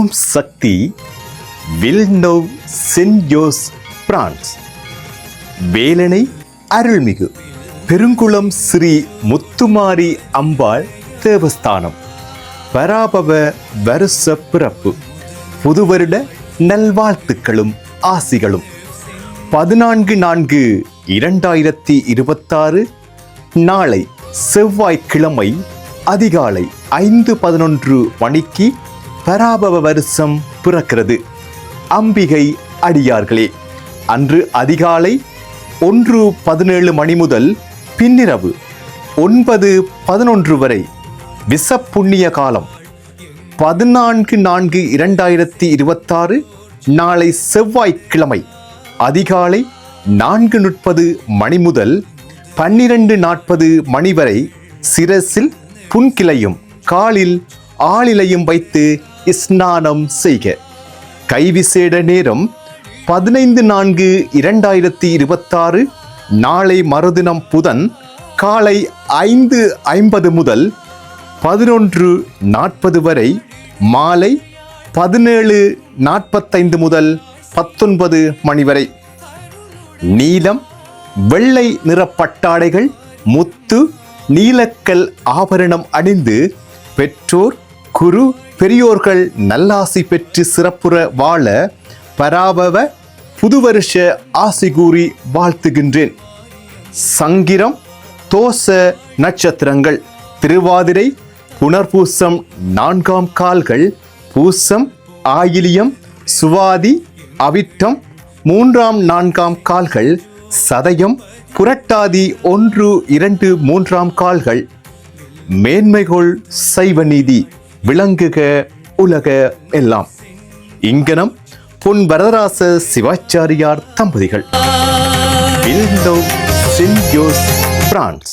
ஓம் சக்தி வில்னோவ் send Jose France. Velanai அருள்மிகு பெருங்குளம் ஸ்ரீ முத்துமாரி அம்பாள் தேவஸ்தானம். பராபவ வருஷ பிறப்பு. புது வருட நல்வாழ்த்துக்களும் ஆசிகளும். 14/4/2026 நாளை செவ்வாய்க்கிழமை அதிகாலை 5:11 மணிக்கு பராபவ வருஷம் பிறக்கிறது. அம்பிகை அடியார்களே, அன்று அதிகாலை 1:17 மணி முதல் பின்னிரவு 9:11 வரை விசப்புண்ணிய காலம். 14/4/2026 நாளை செவ்வாய்க்கிழமை அதிகாலை 4:30 மணி முதல் 12:40 மணி வரை சிரசில் புன்கிளையும் காலில் ஆளிலையும் வைத்து ஸ்நானம் செய்க. கைவிசேட நேரம் 15/4/2026 நாளை மறுதினம் புதன் காலை 5:50 முதல் 11:40 வரை, மாலை 17:45 முதல் 19 மணி வரை. நீலம் வெள்ளை நிற பட்டாடைகள் முத்து நீலக்கல் ஆபரணம் அணிந்து பெற்றோர் குரு பெரியோர்கள் நல்லாசி பெற்று சிறப்புற வாழ பராபவ புதுவருஷ ஆசி கூறி வாழ்த்துகின்றேன். சங்கிரம் தோச நட்சத்திரங்கள் திருவாதிரை புனர்பூசம் 4ஆம் கால்கள், பூசம் ஆயிலியம் சுவாதி அவிட்டம் 3ஆம் 4ஆம் கால்கள், சதயம் புரட்டாதி 1, 2, 3ஆம் கால்கள். மேன்மைகொள் சைவ நீதி விளங்குக உலக எல்லாம். இங்கனம் பொன் வரதராச சிவாச்சாரியார் தம்பதிகள், வில்னோவ் சென்ட் ஜோஸ் பிரான்ஸ்.